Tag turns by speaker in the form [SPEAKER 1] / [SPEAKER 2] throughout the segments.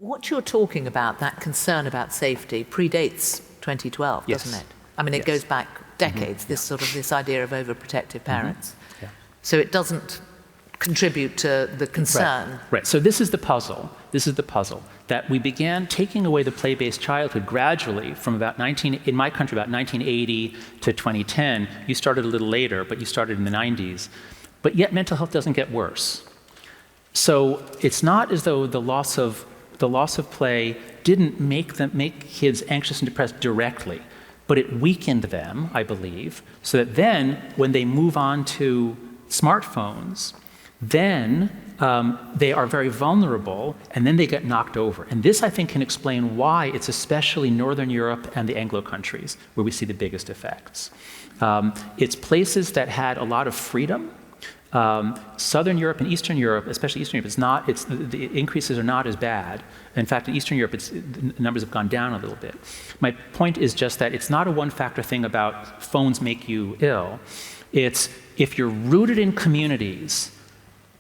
[SPEAKER 1] What you're talking about, that concern about safety, predates 2012, doesn't it? I mean, it goes back decades, this idea of overprotective parents.
[SPEAKER 2] Yeah.
[SPEAKER 1] So it doesn't contribute to the concern.
[SPEAKER 2] Right. So this is the puzzle. That we began taking away the play-based childhood gradually from about in my country, about 1980 to 2010. You started a little later, but you started in the 90s. But yet mental health doesn't get worse. So it's not as though the loss of play didn't make kids anxious and depressed directly, but it weakened them, I believe, so that then when they move on to smartphones, then they are very vulnerable, and then they get knocked over. And this, I think, can explain why it's especially Northern Europe and the Anglo countries where we see the biggest effects. It's places that had a lot of freedom. Southern Europe and Eastern Europe, especially Eastern Europe, the increases are not as bad. In fact, in Eastern Europe, the numbers have gone down a little bit. My point is just that it's not a one-factor thing about phones make you ill. It's if you're rooted in communities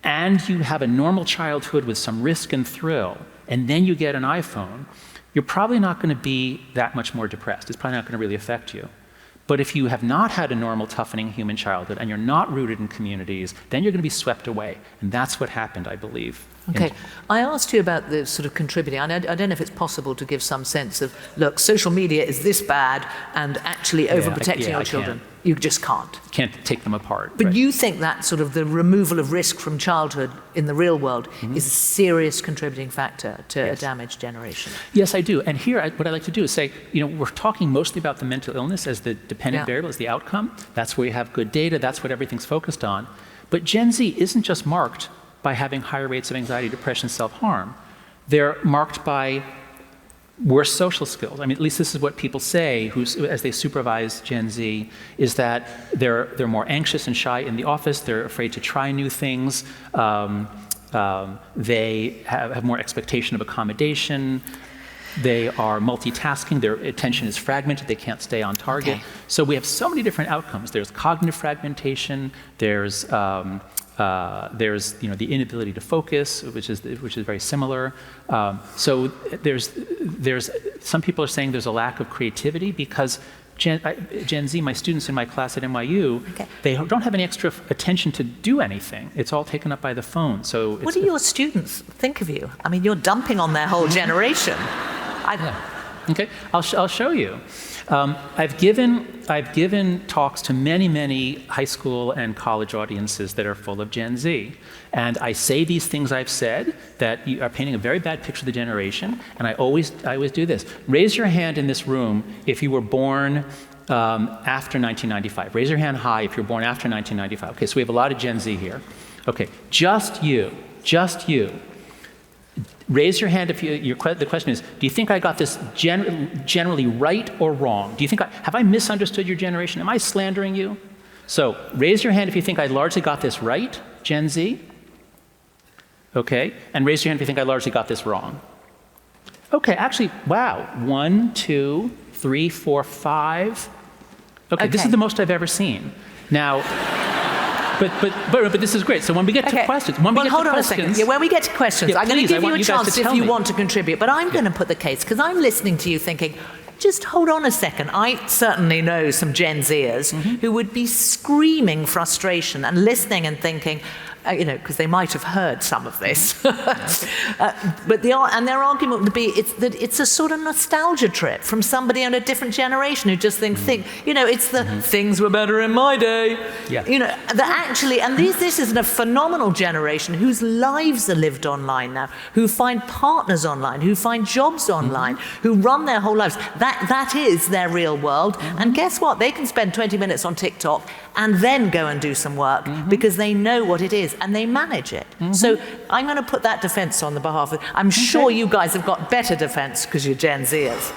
[SPEAKER 2] and you have a normal childhood with some risk and thrill, and then you get an iPhone, you're probably not going to be that much more depressed. It's probably not going to really affect you. But if you have not had a normal, toughening human childhood and you're not rooted in communities, then you're going to be swept away. And that's what happened, I believe.
[SPEAKER 1] Okay. I asked you about the sort of contributing. I don't know if it's possible to give some sense of, look, social media is this bad, and actually overprotecting your children. You just can't.
[SPEAKER 2] Can't take them apart.
[SPEAKER 1] But you think that sort of the removal of risk from childhood in the real world is a serious contributing factor to a damaged generation?
[SPEAKER 2] Yes, I do. And here, what I'd like to do is say, we're talking mostly about the mental illness as the dependent variable, as the outcome. That's where you have good data. That's what everything's focused on. But Gen Z isn't just marked by having higher rates of anxiety, depression, self-harm. They're marked by worse social skills. I mean, at least this is what people say as they supervise Gen Z, is that they're more anxious and shy in the office. They're afraid to try new things. They have more expectation of accommodation. They are multitasking. Their attention is fragmented. They can't stay on target. Okay. So we have so many different outcomes. There's cognitive fragmentation. There's the inability to focus, which is very similar. So there's some people are saying there's a lack of creativity because Gen Z, my students in my class at NYU, they don't have any extra attention to do anything. It's all taken up by the phone. So
[SPEAKER 1] what do your students think of you? I mean, you're dumping on their whole generation.
[SPEAKER 2] Okay, I'll show you. I've given talks to many high school and college audiences that are full of Gen Z, and I say these things I've said that are painting a very bad picture of the generation. And I always do this. Raise your hand in this room if you were born after 1995. Raise your hand high if you're born after 1995. Okay, so we have a lot of Gen Z here. Okay, just you. Raise your hand if the question is, do you think I got this generally right or wrong? Do you think have I misunderstood your generation? Am I slandering you? So raise your hand if you think I largely got this right, Gen Z. Okay, and raise your hand if you think I largely got this wrong. Okay, actually, wow, 1, 2, 3, 4, 5. Okay, this is the most I've ever seen. Now. But this is great. So when we get to questions,
[SPEAKER 1] hold on a second. Yeah, when we get to questions, I'm going to give you a chance if you want to contribute. But I'm going to put the case because I'm listening to you thinking, just hold on a second. I certainly know some Gen Zers who would be screaming frustration and listening and thinking, because they might have heard some of this. But their argument would be it's a sort of nostalgia trip from somebody in a different generation who just thinks, it's the things were better in my day. Yeah. That actually, and this is a phenomenal generation whose lives are lived online now, who find partners online, who find jobs online, who run their whole lives. That is their real world. And guess what? They can spend 20 minutes on TikTok and then go and do some work because they know what it is and they manage it. So I'm going to put that defense on the behalf of, I'm sure you guys have got better defense because you're Gen Zers.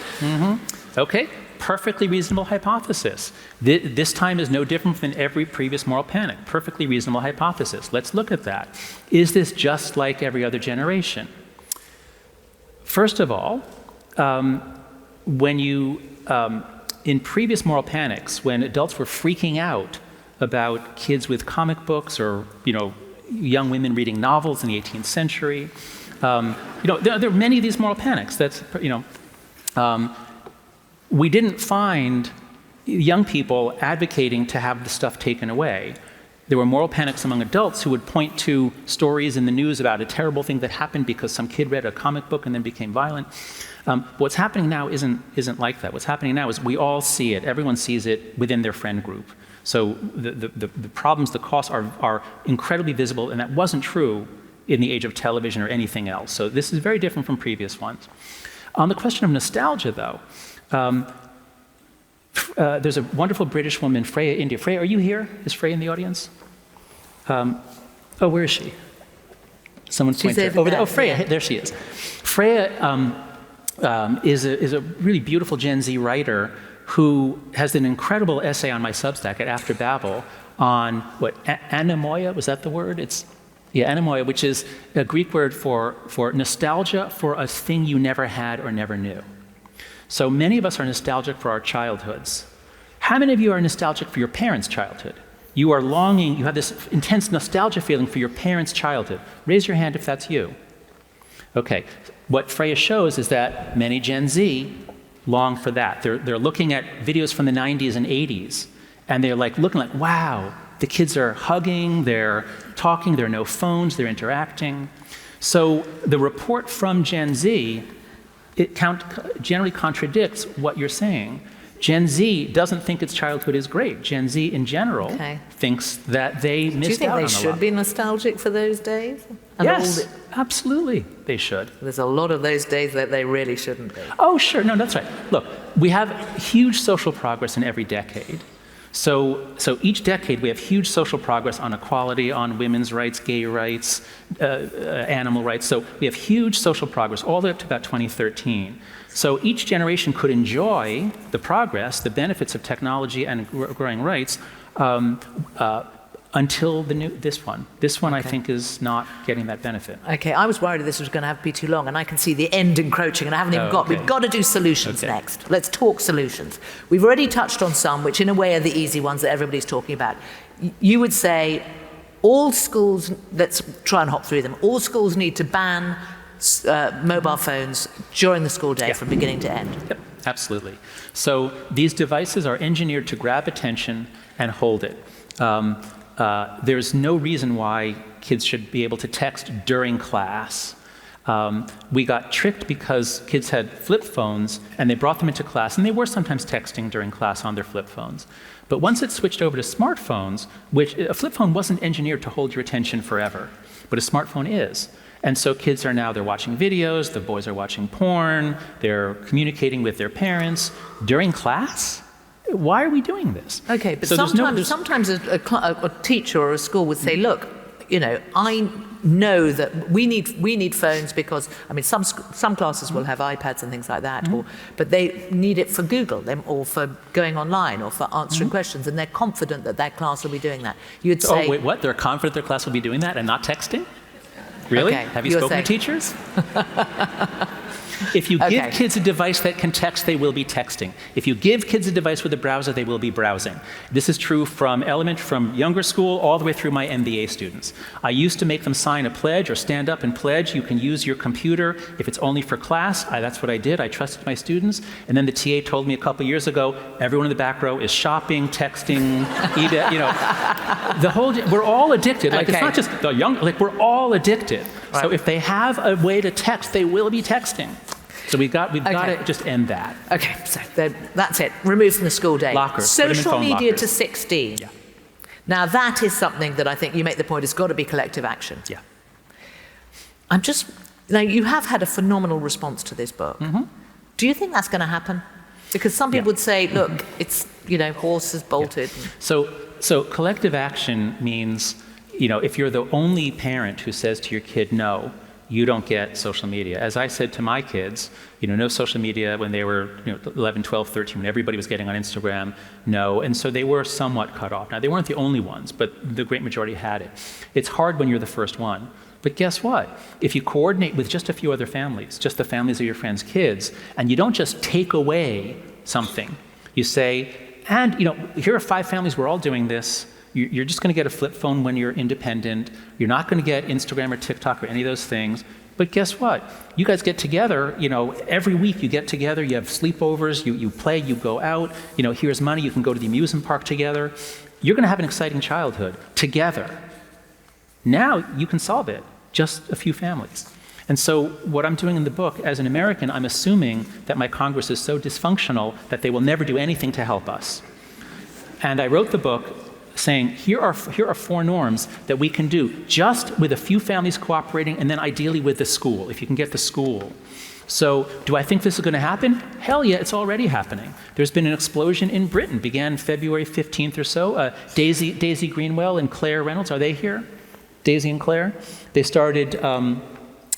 [SPEAKER 2] Okay, perfectly reasonable hypothesis. This time is no different than every previous moral panic. Perfectly reasonable hypothesis. Let's look at that. Is this just like every other generation? First of all, when you, in previous moral panics, when adults were freaking out about kids with comic books or, young women reading novels in the 18th century, There are many of these moral panics. We didn't find young people advocating to have the stuff taken away. There were moral panics among adults who would point to stories in the news about a terrible thing that happened because some kid read a comic book and then became violent. What's happening now isn't like that. What's happening now is we all see it. Everyone sees it within their friend group. So the problems, the costs are incredibly visible, and that wasn't true in the age of television or anything else. So this is very different from previous ones. On the question of nostalgia, though, there's a wonderful British woman, Freya India. Freya, are you here? Is Freya in the audience? Where is she? Someone point her over there. Oh, Freya, yeah. There she is. Freya is a really beautiful Gen Z writer who has an incredible essay on my Substack at After Babel on anemoia, was that the word? Anemoia, which is a Greek word for nostalgia for a thing you never had or never knew. So many of us are nostalgic for our childhoods. How many of you are nostalgic for your parents' childhood? You are longing, you have this intense nostalgia feeling for your parents' childhood. Raise your hand if that's you. Okay, what Freya shows is that many Gen Z long for that. They're looking at videos from the 90s and 80s, and they're looking like, wow, the kids are hugging, they're talking, there are no phones, they're interacting. So the report from Gen Z, it generally contradicts what you're saying. Gen Z doesn't think its childhood is great. Gen Z in general thinks that they missed out on a lot.
[SPEAKER 1] Do you think they should be nostalgic for those days? And
[SPEAKER 2] yes, absolutely they should.
[SPEAKER 1] There's a lot of those days that they really shouldn't be.
[SPEAKER 2] Oh, sure. No, that's right. Look, we have huge social progress in every decade. So each decade we have huge social progress on equality, on women's rights, gay rights, animal rights. So we have huge social progress all the way up to about 2013. So each generation could enjoy the progress, the benefits of technology and growing rights until this one. This one, I think, is not getting that benefit.
[SPEAKER 1] Okay, I was worried this was going to be too long, and I can see the end encroaching, and I haven't even got. We've got to do solutions next. Let's talk solutions. We've already touched on some, which in a way are the easy ones that everybody's talking about. You would say all schools, let's try and hop through them, all schools need to ban mobile phones during the school day from beginning to end.
[SPEAKER 2] Yep, absolutely. So these devices are engineered to grab attention and hold it. There's no reason why kids should be able to text during class. We got tricked because kids had flip phones and they brought them into class, and they were sometimes texting during class on their flip phones. But once it switched over to smartphones, which a flip phone wasn't engineered to hold your attention forever, but a smartphone is. And so kids are now, they're watching videos, the boys are watching porn, they're communicating with their parents during class. Why are we doing this?
[SPEAKER 1] Okay, but so sometimes a teacher or a school would say, look, I know that we need phones because, some classes will have iPads and things like that, but they need it for Google or for going online or for answering questions, and they're confident that their class will be doing that. You'd say...
[SPEAKER 2] Oh, wait, what? They're confident their class will be doing that and not texting? Really?
[SPEAKER 1] Okay,
[SPEAKER 2] have you spoken to teachers? If you give kids a device that can text, they will be texting. If you give kids a device with a browser, they will be browsing. This is true from younger school all the way through my MBA students. I used to make them sign a pledge or stand up and pledge. You can use your computer if it's only for class. That's what I did. I trusted my students. And then the TA told me a couple years ago, everyone in the back row is shopping, texting, we're all addicted. It's not just the young, we're all addicted. Right. So if they have a way to text, they will be texting. So we've got to just end that.
[SPEAKER 1] Okay, so that's it. Remove from the school day.
[SPEAKER 2] Lockers.
[SPEAKER 1] Social media
[SPEAKER 2] lockers.
[SPEAKER 1] To 16. Yeah. Now that is something that I think you make the point has got to be collective action.
[SPEAKER 2] Yeah.
[SPEAKER 1] You have had a phenomenal response to this book. Do you think that's going to happen? Because some people would say, look, it's horses bolted.
[SPEAKER 2] Yeah. So collective action means, if you're the only parent who says to your kid no, you don't get social media. As I said to my kids, no social media when they were 11, 12, 13, when everybody was getting on Instagram, no. And so they were somewhat cut off. Now, they weren't the only ones, but the great majority had it. It's hard when you're the first one. But guess what? If you coordinate with just a few other families, just the families of your friends' kids, and you don't just take away something, you say, and here are 5 families, we're all doing this. You're just going to get a flip phone when you're independent. You're not going to get Instagram or TikTok or any of those things. But guess what? You guys get together, every week you get together, you have sleepovers, you play, you go out, here's money, you can go to the amusement park together. You're going to have an exciting childhood together. Now you can solve it, just a few families. And so what I'm doing in the book, as an American, I'm assuming that my Congress is so dysfunctional that they will never do anything to help us. And I wrote the book saying, here are 4 norms that we can do just with a few families cooperating, and then ideally with the school, if you can get the school. So do I think this is going to happen? Hell yeah, it's already happening. There's been an explosion in Britain, began February 15th or so. Daisy Greenwell and Claire Reynolds, are they here? Daisy and Claire? They started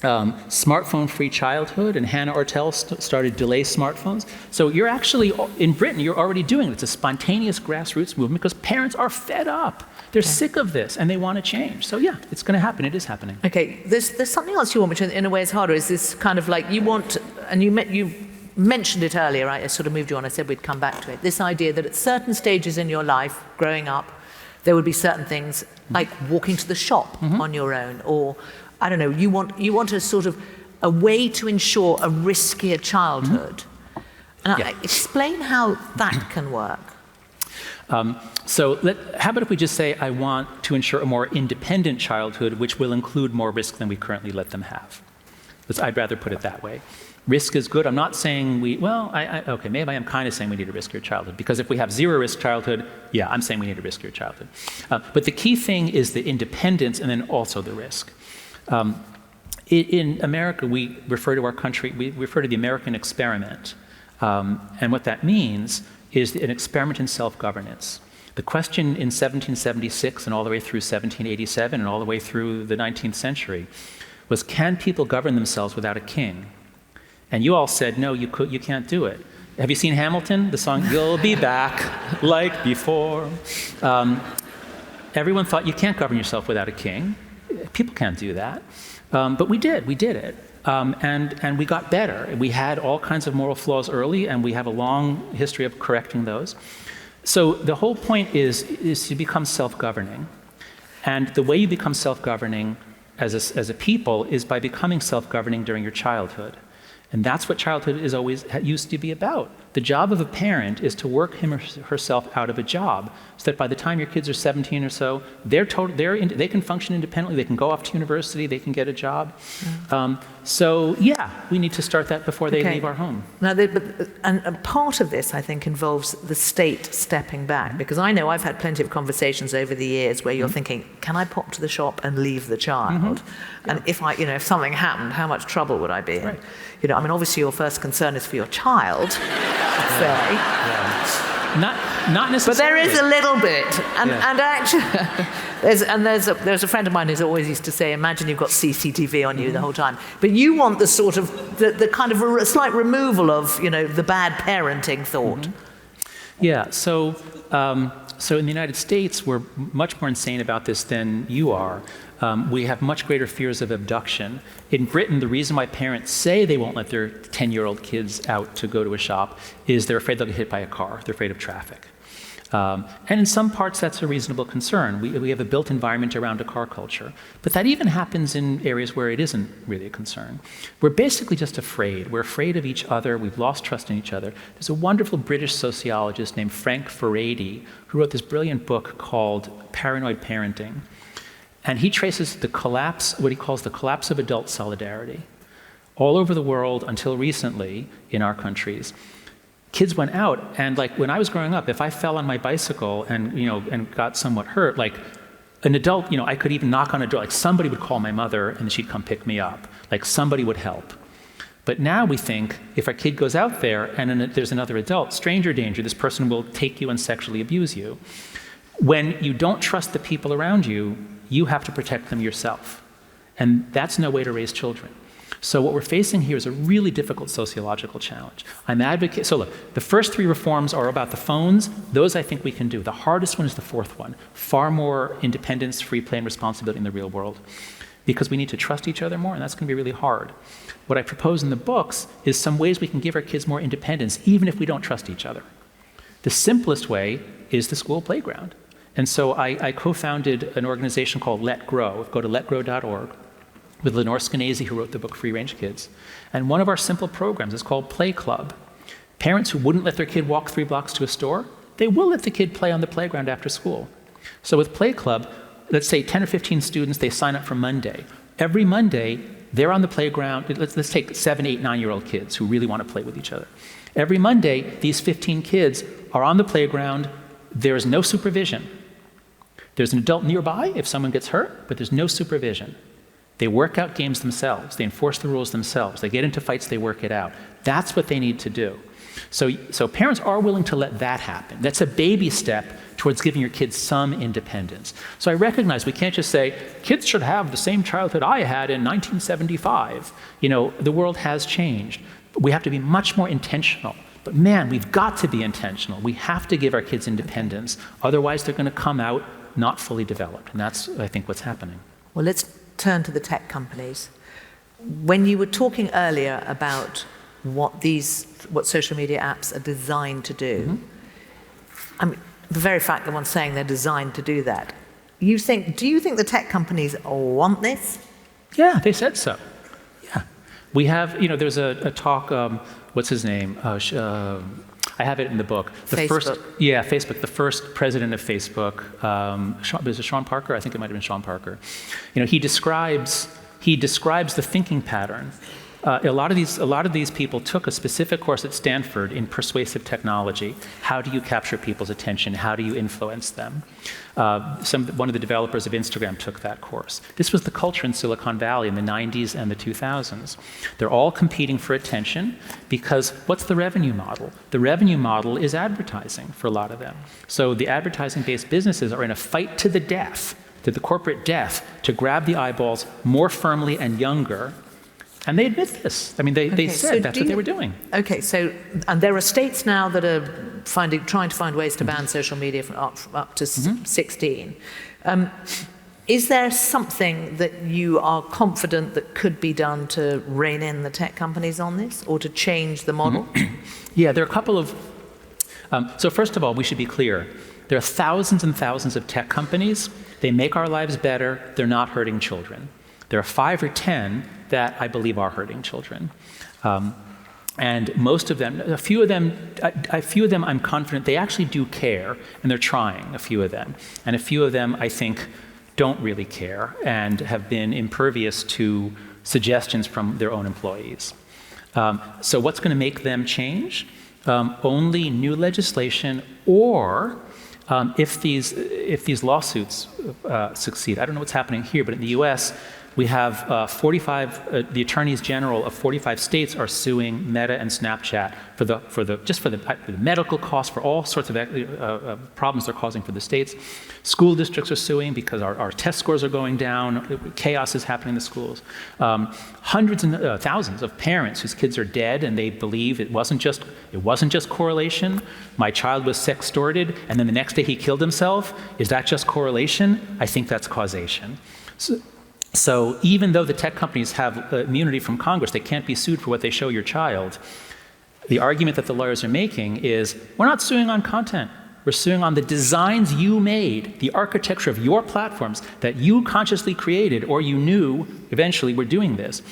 [SPEAKER 2] smartphone-free childhood, and Hannah Ortel started Delay Smartphones. So you're actually, in Britain, you're already doing it. It's a spontaneous grassroots movement because parents are fed up. They're sick of this, and they want to change. So yeah, it's going to happen. It is happening.
[SPEAKER 1] Okay, there's something else you want, which in a way is harder, is this kind of like you want, and you mentioned it earlier, right? I sort of moved you on, I said we'd come back to it. This idea that at certain stages in your life, growing up, there would be certain things like walking to the shop on your own, or I don't know, you want a sort of a way to ensure a riskier childhood. And explain how that can work.
[SPEAKER 2] So how about if we just say, I want to ensure a more independent childhood, which will include more risk than we currently let them have. I'd rather put it that way. Risk is good. I'm not saying okay, maybe I am kind of saying we need a riskier childhood, because if we have zero risk childhood, yeah, I'm saying we need a riskier childhood. But the key thing is the independence and then also the risk. In America, we refer to our country, we refer to the American experiment. And what that means is an experiment in self-governance. The question in 1776 and all the way through 1787 and all the way through the 19th century was, can people govern themselves without a king? And you all said, no, you can't do it. Have you seen Hamilton? The song, "You'll be back like before." Everyone thought you can't govern yourself without a king. People can't do that. But we did it. And we got better. We had all kinds of moral flaws early, and we have a long history of correcting those. So the whole point is to become self-governing. And the way you become self-governing as a people is by becoming self-governing during your childhood. And that's what childhood used to be about. The job of a parent is to work him or herself out of a job, so that by the time your kids are 17 or so, they can function independently, they can go off to university, they can get a job. So yeah, we need to start that before they leave our home.
[SPEAKER 1] Now, and part of this, I think, involves the state stepping back, because I know I've had plenty of conversations over the years where you're thinking, can I pop to the shop and leave the child? And if something happened, how much trouble would I be in?
[SPEAKER 2] Right.
[SPEAKER 1] Obviously your first concern is for your child, I'd say.
[SPEAKER 2] Yeah. Not necessarily.
[SPEAKER 1] But there is a little bit, and actually, there's a friend of mine who's always used to say, imagine you've got CCTV on you the whole time. But you want the sort of the kind of a slight removal of the bad parenting thought.
[SPEAKER 2] Yeah. So in the United States, we're much more insane about this than you are. We have much greater fears of abduction. In Britain, the reason why parents say they won't let their 10-year-old kids out to go to a shop is they're afraid they'll get hit by a car. They're afraid of traffic. And in some parts, that's a reasonable concern. We have a built environment around a car culture. But that even happens in areas where it isn't really a concern. We're basically just afraid. We're afraid of each other. We've lost trust in each other. There's a wonderful British sociologist named Frank Furedi who wrote this brilliant book called Paranoid Parenting. And he traces the collapse, what he calls the collapse of adult solidarity. All over the world, until recently, in our countries, kids went out, and like when I was growing up, if I fell on my bicycle and got somewhat hurt, like an adult, I could even knock on a door, like somebody would call my mother and she'd come pick me up. Like somebody would help. But now we think if our kid goes out there and there's another adult, stranger danger, this person will take you and sexually abuse you. When you don't trust the people around you, you have to protect them yourself. And that's no way to raise children. So what we're facing here is a really difficult sociological challenge. So look, the first 3 reforms are about the phones. Those I think we can do. The hardest one is the 4th one. Far more independence, free play, and responsibility in the real world. Because we need to trust each other more, and that's going to be really hard. What I propose in the books is some ways we can give our kids more independence, even if we don't trust each other. The simplest way is the school playground. And so I co-founded an organization called Let Grow. Go to letgrow.org, with Lenore Skenazy, who wrote the book Free Range Kids. And one of our simple programs is called Play Club. Parents who wouldn't let their kid walk 3 blocks to a store, they will let the kid play on the playground after school. So with Play Club, let's say 10 or 15 students, they sign up for Monday. Every Monday, they're on the playground. Let's take 7, 8, 9-year-old kids who really want to play with each other. Every Monday, these 15 kids are on the playground. There is no supervision. There's an adult nearby if someone gets hurt, but there's no supervision. They work out games themselves. They enforce the rules themselves. They get into fights, they work it out. That's what they need to do. So parents are willing to let that happen. That's a baby step towards giving your kids some independence. So I recognize we can't just say, kids should have the same childhood I had in 1975. The world has changed. We have to be much more intentional. But man, we've got to be intentional. We have to give our kids independence. Otherwise, they're going to come out not fully developed. And that's, I think, what's happening.
[SPEAKER 1] Well, let's turn to the tech companies. When you were talking earlier about what social media apps are designed to do, I mean, the very fact that one's saying they're designed to do that, do you think the tech companies want this?
[SPEAKER 2] Yeah, they said so. Yeah. We have, there's a talk, what's his name? I have it in the book.
[SPEAKER 1] Facebook.
[SPEAKER 2] Facebook. The first president of Facebook, was it Sean Parker? I think it might have been Sean Parker. He describes the thinking pattern. A lot of these people took a specific course at Stanford in persuasive technology. How do you capture people's attention? How do you influence them? One of the developers of Instagram took that course. This was the culture in Silicon Valley in the 90s and the 2000s. They're all competing for attention because what's the revenue model? The revenue model is advertising for a lot of them. So the advertising-based businesses are in a fight to the death, to the corporate death, to grab the eyeballs more firmly and younger. And they admit this. I mean, they said that's what they were doing.
[SPEAKER 1] Okay, and there are states now that are trying to find ways to ban social media from up to 16. Is there something that you are confident that could be done to rein in the tech companies on this, or to change the model?
[SPEAKER 2] Yeah, there are a couple of... so first of all, we should be clear. There are thousands and thousands of tech companies. They make our lives better. They're not hurting children. There are 5 or 10 that I believe are hurting children. And most of them, a few of them I'm confident they actually do care, and they're trying, a few of them. And a few of them, I think, don't really care and have been impervious to suggestions from their own employees. So what's going to make them change? Only new legislation, or if these lawsuits succeed. I don't know what's happening here, but in the US, we have the attorneys general of 45 states are suing Meta and Snapchat for the medical costs, for all sorts of problems they're causing for the states. School districts are suing because our test scores are going down. Chaos is happening in the schools. Hundreds and thousands of parents whose kids are dead, and they believe it wasn't just correlation. My child was sextorted, and then the next day he killed himself. Is that just correlation? I think that's causation. So even though the tech companies have immunity from Congress, they can't be sued for what they show your child. The argument that the lawyers are making is, we're not suing on content. We're suing on the designs you made, the architecture of your platforms that you consciously created or you knew eventually were doing this.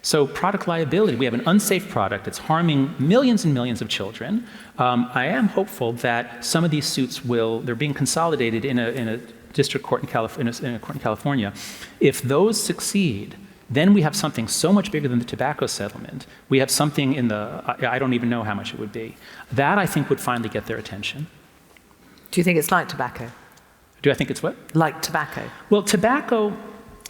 [SPEAKER 2] So product liability, we have an unsafe product that's harming millions and millions of children. I am hopeful that some of these suits they're being consolidated in a district court in California. If those succeed, then we have something so much bigger than the tobacco settlement. We have something I don't even know how much it would be. That, I think, would finally get their attention.
[SPEAKER 1] Do you think it's like tobacco?
[SPEAKER 2] Do I think it's what?
[SPEAKER 1] Like tobacco.
[SPEAKER 2] Well, tobacco,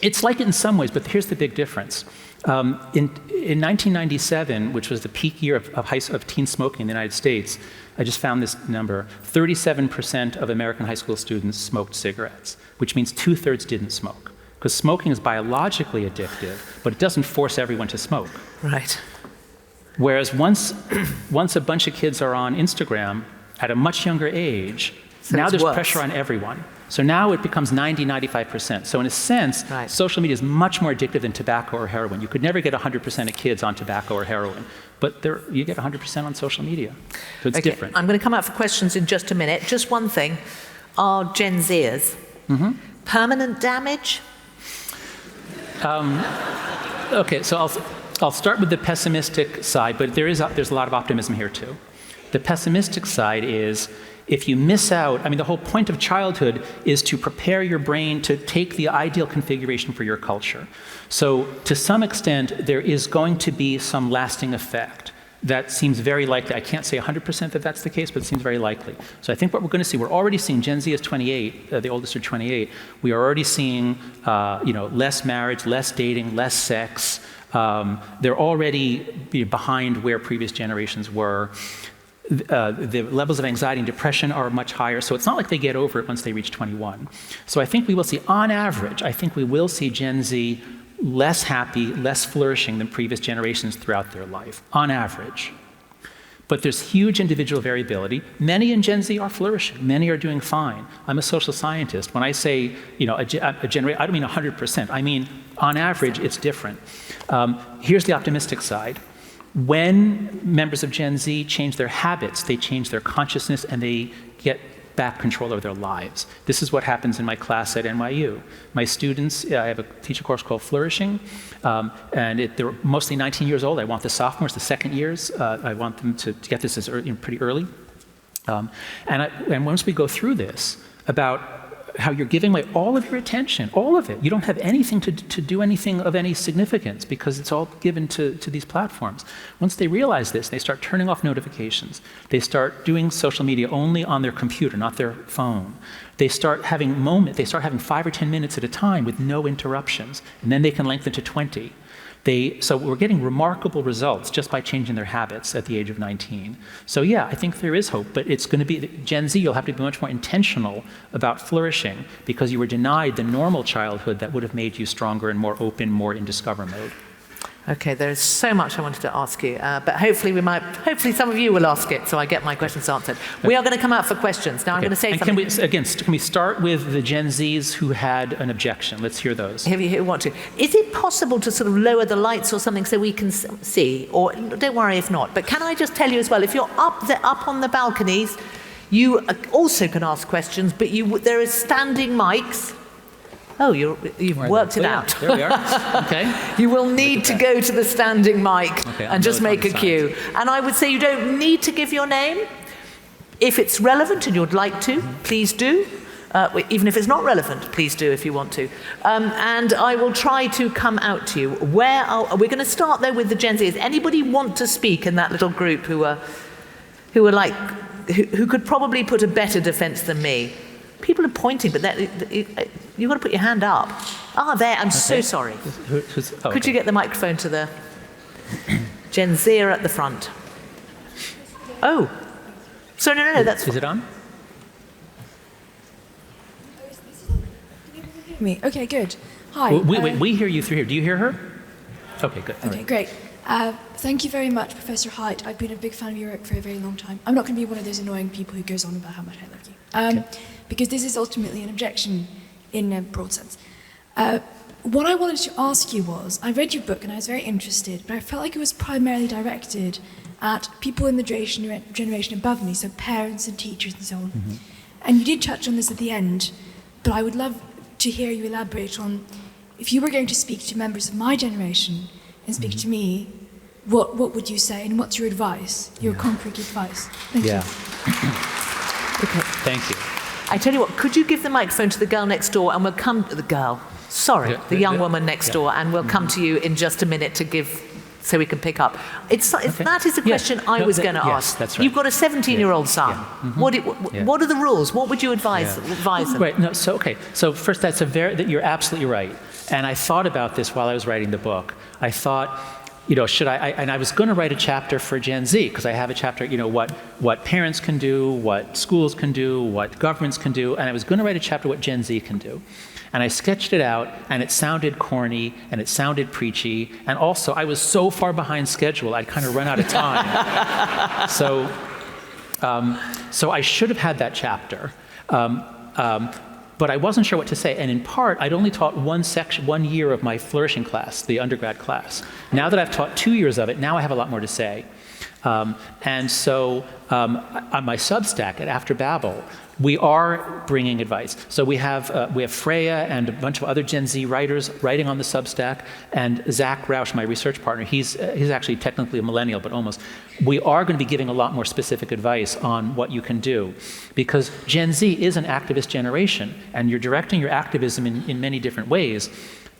[SPEAKER 2] it's like it in some ways, but here's the big difference. In 1997, which was the peak year of teen smoking in the United States, I just found this number, 37% of American high school students smoked cigarettes, which means 2/3 didn't smoke. Because smoking is biologically addictive, but it doesn't force everyone to smoke.
[SPEAKER 1] Right.
[SPEAKER 2] Whereas once a bunch of kids are on Instagram at a much younger age,
[SPEAKER 1] so
[SPEAKER 2] now there's pressure on everyone. So now it becomes 90-95%. So in a sense, social media is much more addictive than tobacco or heroin. You could never get 100% of kids on tobacco or heroin, but you get 100% on social media. So it's different.
[SPEAKER 1] I'm going to come out for questions in just a minute. Just one thing. Are Gen Zers permanent damage?
[SPEAKER 2] okay, so I'll start with the pessimistic side, but there's a lot of optimism here too. The pessimistic side is if you miss out, I mean, the whole point of childhood is to prepare your brain to take the ideal configuration for your culture. So to some extent, there is going to be some lasting effect. That seems very likely. I can't say 100% that that's the case, but it seems very likely. So I think what we're going to see, we're already seeing, Gen Z is 28, the oldest are 28. We are already seeing, less marriage, less dating, less sex. They're already behind where previous generations were. The levels of anxiety and depression are much higher, so it's not like they get over it once they reach 21. So I think we will see, on average, I think we will see Gen Z less happy, less flourishing than previous generations throughout their life, on average. But there's huge individual variability. Many in Gen Z are flourishing. Many are doing fine. I'm a social scientist. When I say, a generation, I don't mean 100%. I mean, on average, it's different. Here's the optimistic side. When members of Gen Z change their habits, they change their consciousness and they get back control over their lives. This is what happens in my class at NYU. My students, I teach a course called Flourishing, and they're mostly 19 years old. I want the sophomores, the second years, I want them to get this pretty early. And once we go through this, about how you're giving away all of your attention, all of it. You don't have anything to do anything of any significance because it's all given to these platforms. Once they realize this, they start turning off notifications. They start doing social media only on their computer, not their phone. They start having 5 or 10 minutes at a time with no interruptions, and then they can lengthen to 20. So we're getting remarkable results just by changing their habits at the age of 19. So yeah, I think there is hope, but it's going to be, Gen Z, you'll have to be much more intentional about flourishing because you were denied the normal childhood that would have made you stronger and more open, more in discover mode.
[SPEAKER 1] Okay, there's so much I wanted to ask you, but hopefully some of you will ask it so I get my questions answered. We are going to come out for questions. Now I'm going to say something.
[SPEAKER 2] Can we start with the Gen Zs who had an objection? Let's hear those.
[SPEAKER 1] Who want to? Is it possible to sort of lower the lights or something so we can see? Or don't worry if not, but can I just tell you as well, if you're up on the balconies, you also can ask questions, but there are standing mics. Oh, you've worked it out.
[SPEAKER 2] There we are. Okay.
[SPEAKER 1] You will need to go to the standing mic and just make a queue. And I would say you don't need to give your name. If it's relevant and you'd like to, please do. Even if it's not relevant, please do if you want to. And I will try to come out to you. We're going to start though with the Gen Zs. Anybody want to speak in that little group who could probably put a better defense than me? People are pointing, but you've got to put your hand up. There, I'm so sorry. Could you get the microphone to the Gen Z at the front? Oh, sorry, no, that's...
[SPEAKER 2] Is it on?
[SPEAKER 3] Me. Okay, good. Hi.
[SPEAKER 2] We hear you through here. Do you hear her? Okay, good.
[SPEAKER 3] Okay, great. Thank you very much, Professor Haidt. I've been a big fan of your work for a very long time. I'm not going to be one of those annoying people who goes on about how much I like you. Because this is ultimately an objection in a broad sense. What I wanted to ask you was, I read your book and I was very interested, but I felt like it was primarily directed at people in the generation above me, so parents and teachers and so on. Mm-hmm. And you did touch on this at the end, but I would love to hear you elaborate on, if you were going to speak to members of my generation and speak to me, what would you say and what's your advice, your concrete advice? Thank you.
[SPEAKER 1] Okay.
[SPEAKER 2] Thank you.
[SPEAKER 1] I tell you what, could you give the microphone to the girl next door and we'll come to the young woman next door, and we'll come to you in just a minute to give, so we can pick up. That is a question I was going to ask.
[SPEAKER 2] That's right.
[SPEAKER 1] You've got a 17-year-old son. Yeah. Mm-hmm. What are the rules? What would you advise them?
[SPEAKER 2] Right. No. So first, you're absolutely right. And I thought about this while I was writing the book. I thought, should I, and I was going to write a chapter for Gen Z, because I have a chapter, what parents can do, what schools can do, what governments can do, and I was going to write a chapter what Gen Z can do. And I sketched it out, and it sounded corny, and it sounded preachy, and also I was so far behind schedule, I'd kind of run out of time. So I should have had that chapter. But I wasn't sure what to say, and in part, I'd only taught one year of my flourishing class, the undergrad class. Now that I've taught 2 years of it, now I have a lot more to say. And so on my Substack at After Babel, we are bringing advice. So we have Freya and a bunch of other Gen Z writers writing on the Substack, and Zach Rausch, my research partner, he's actually technically a millennial, but almost. We are going to be giving a lot more specific advice on what you can do, because Gen Z is an activist generation, and you're directing your activism in many different ways.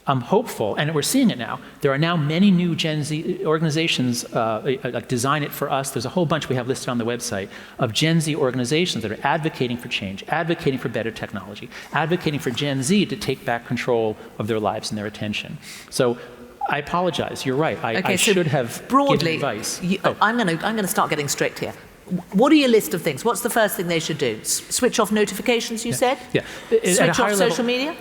[SPEAKER 2] I'm hopeful, and we're seeing it now. There are now many new Gen Z organizations, like Design It For Us. There's a whole bunch we have listed on the website of Gen Z organizations that are advocating for change, advocating for better technology, advocating for Gen Z to take back control of their lives and their attention. So I apologize. You're right. I should have given advice.
[SPEAKER 1] I'm going to start getting strict here. What are your list of things? What's the first thing they should do? Switch off notifications, you said?
[SPEAKER 2] Yeah.
[SPEAKER 1] Switch off social media?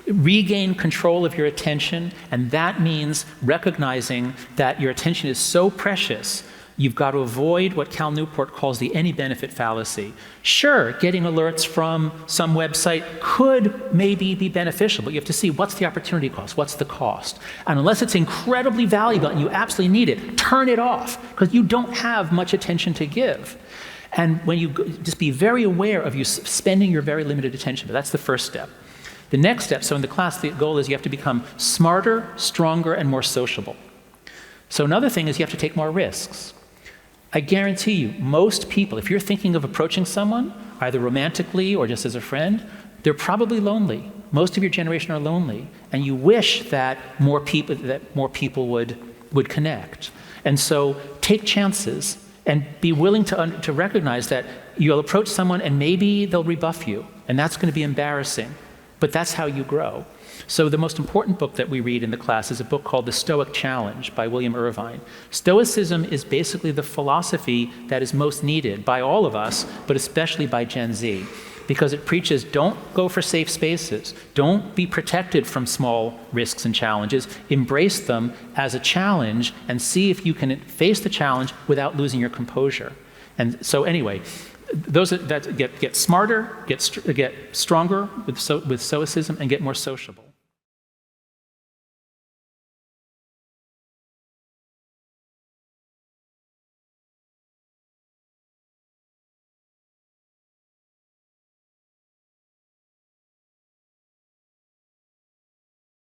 [SPEAKER 2] Regain control of your attention, and that means recognizing that your attention is so precious, you've got to avoid what Cal Newport calls the any benefit fallacy. Sure, getting alerts from some website could maybe be beneficial, but you have to see what's the opportunity cost, what's the cost. And unless it's incredibly valuable and you absolutely need it, turn it off, because you don't have much attention to give. And when you just be very aware of you spending your very limited attention, but that's the first step. The next step, so in the class, the goal is you have to become smarter, stronger, and more sociable. So another thing is you have to take more risks. I guarantee you, most people, if you're thinking of approaching someone, either romantically or just as a friend, they're probably lonely. Most of your generation are lonely, and you wish that more people would connect. And so take chances and be willing to recognize that you'll approach someone and maybe they'll rebuff you, and that's going to be embarrassing. But that's how you grow. So the most important book that we read in the class is a book called The Stoic Challenge by William Irvine. Stoicism is basically the philosophy that is most needed by all of us, but especially by Gen Z, because it preaches don't go for safe spaces, don't be protected from small risks and challenges, embrace them as a challenge and see if you can face the challenge without losing your composure. And so anyway, those that get smarter, get stronger with stoicism, and get more sociable.